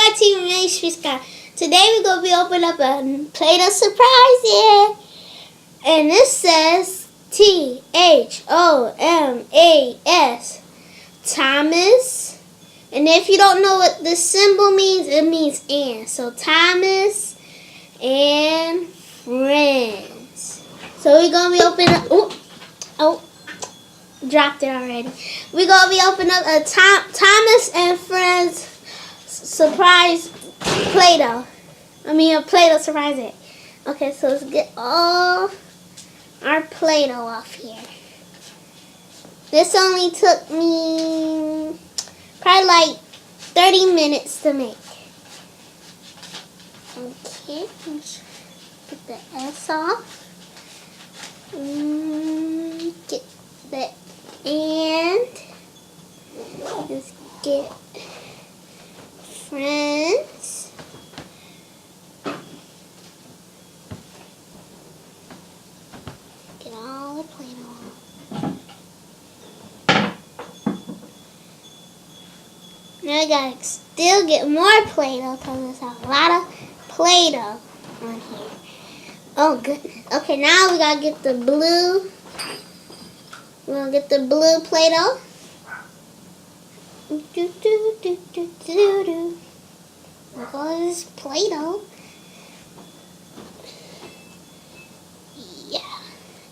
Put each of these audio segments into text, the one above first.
got Team Scott. Today we're gonna be opening up a plate of surprises, and this says T-H-O-M-A-S, Thomas. And if you don't know what this symbol means, it means and. So Thomas and friends. So we're gonna be opening up. Oh, dropped it already. We're gonna be opening up a Thomas and friends surprise Play-Doh. A Play-Doh surprise it. Okay, so let's get all our Play-Doh off here. This only took me probably like 30 minutes to make. Okay, let's get the S off. Get that and let's get friends. Get all the Play-Doh off. Now I gotta still get more Play-Doh because there's a lot of Play-Doh on here. Oh goodness. Okay, now we gotta get the blue. We're gonna get the blue Play-Doh. Look at all this Play-Doh. Yeah.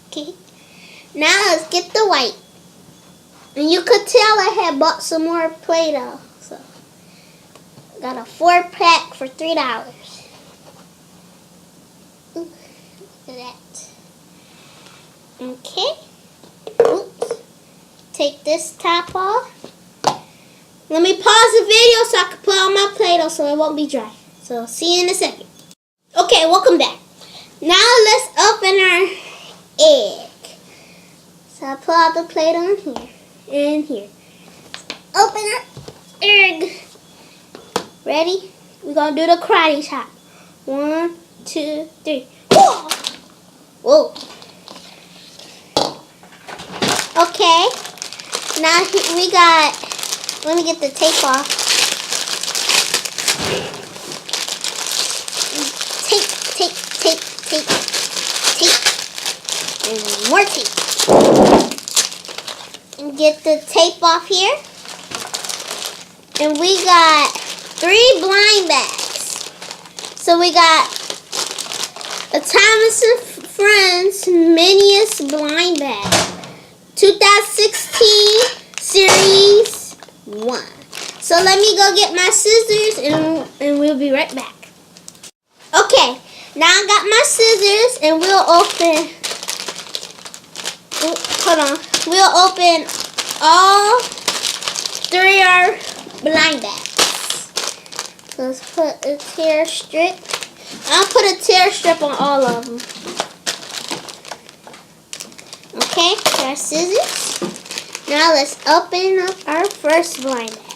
Okay. Now let's get the white. And you could tell I had bought some more Play-Doh. So got a 4-pack for $3. Ooh, look at that. Okay. Oops. Take this top off. Let me pause the video so I can put on my Play-Doh so it won't be dry. So see you in a second. Okay, welcome back. Now let's open our egg. So I pull out the Play-Doh in here. And here. Open our egg. Ready? We're going to do the karate chop. 1, 2, 3. Whoa! Whoa. Okay. Now we got, let me get the tape off. Tape. And more tape. And get the tape off here. And we got 3 blind bags. So we got a Thomas and Friends Miniest blind bag. 2016 Series 1. So let me go get my scissors and we'll be right back. Okay, now I got my scissors and we'll open, hold on. We'll open all 3 are blind bags. So let's put a tear strip. I'll put a tear strip on all of them. Okay, our scissors. Now let's open up our first blind bag.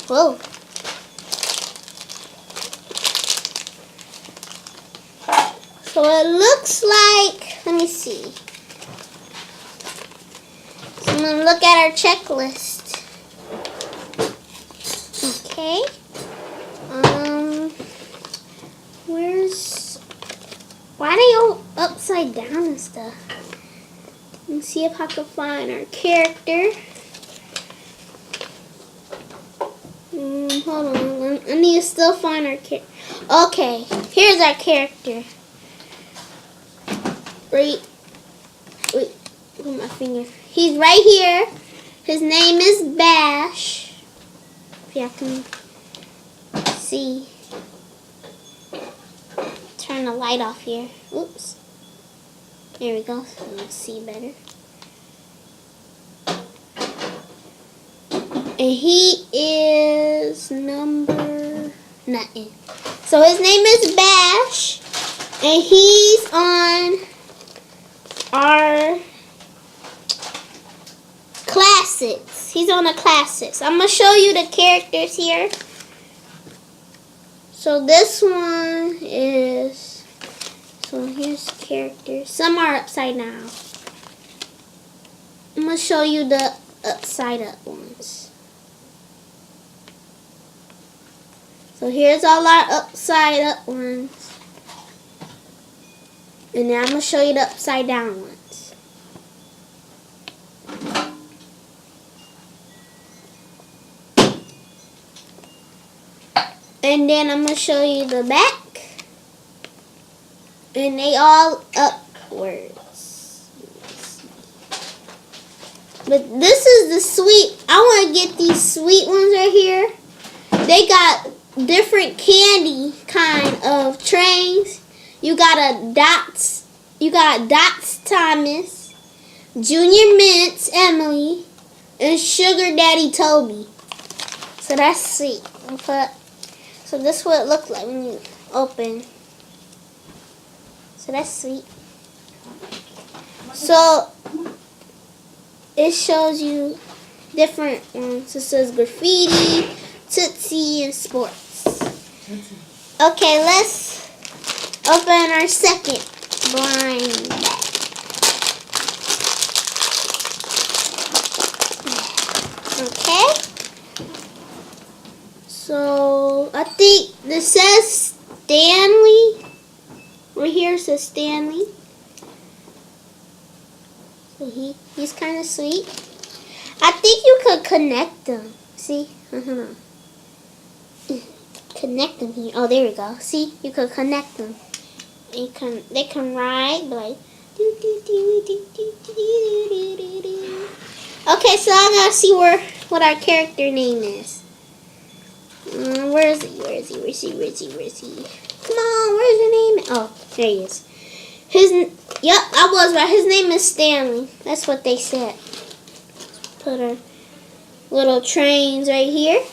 Whoa. So it looks like, let me see. So I'm going to look at our checklist. Okay. Why are they all upside down and stuff? Let me see if I can find our character. Hold on, I need to still find our character. Okay, here's our character. Wait, look at my finger. He's right here. His name is Bash. If y'all can see. Turn the light off here. Oops. There we go. So you can see better. And he is number nothing. So his name is Bash. And he's on our classics. He's on the classics. I'm going to show you the characters here. So this one is, so here's characters. Some are upside down. I'm going to show you the upside up ones. So here's all our upside up ones. And now I'm going to show you the upside down ones. And then I'm going to show you the back. And they all upwards. But this is the sweet. I want to get these sweet ones right here. They got different candy kind of trains. You got a Dots. You got Dots Thomas, Junior Mints Emily, and Sugar Daddy Toby. So that's sweet. So this is what it looks like when you open. So that's sweet. So it shows you different ones. It says graffiti, Tootsie, and sports. Okay, let's open our second blind bag. Okay. So I think this says Stanley. Right here it says Stanley. So he's kind of sweet. I think you could connect them. See? Connect them here. Oh, there we go. See? You could connect them. They can ride like. Okay, so I gotta see what our character name is. Where is he? Come on, where's your name? Oh, there he is. Yep, I was right. His name is Stanley. That's what they said. Put our little trains right here.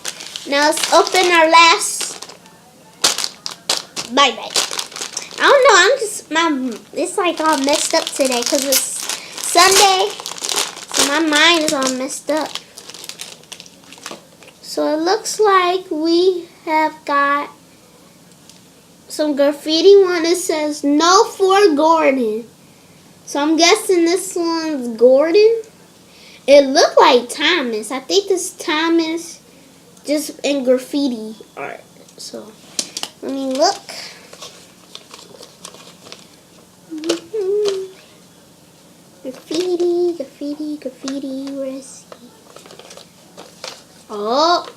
Now let's open our last bye bye. I don't know. It's like all messed up today because it's Sunday. So my mind is all messed up. So it looks like we have got some graffiti one that says no for Gordon. So I'm guessing this one's Gordon. It looked like Thomas. I think this Thomas just in graffiti art. So let me look. Graffiti. Where is he? Oh,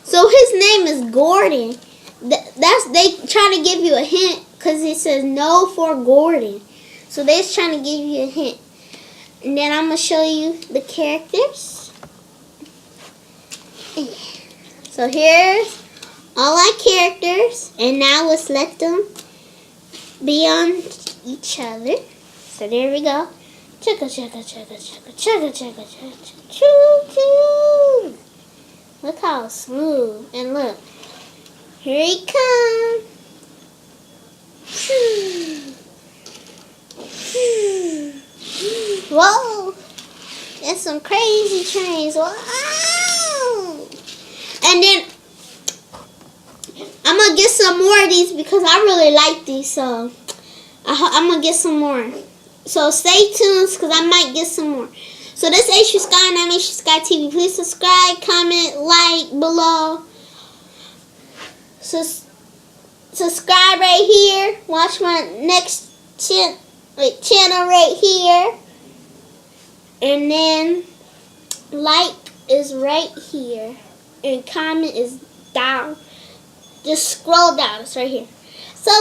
So his name is Gordon. They trying to give you a hint because it says no for Gordon. So they're trying to give you a hint. And then I'm going to show you the characters. So here's all our characters. And now let's let them be on each other. So there we go. Chugga. Choo. Look how smooth. And look. Here he comes. Whoa. That's some crazy trains. Wow. And then I'm going to get some more of these because I really like these. So I'm going to get some more. So stay tuned because I might get some more. So this is H Sky and I'm H Sky TV. Please subscribe, comment, like below. Subscribe right here. Watch my next channel right here. And then like is right here. And comment is down. Just scroll down. It's right here. So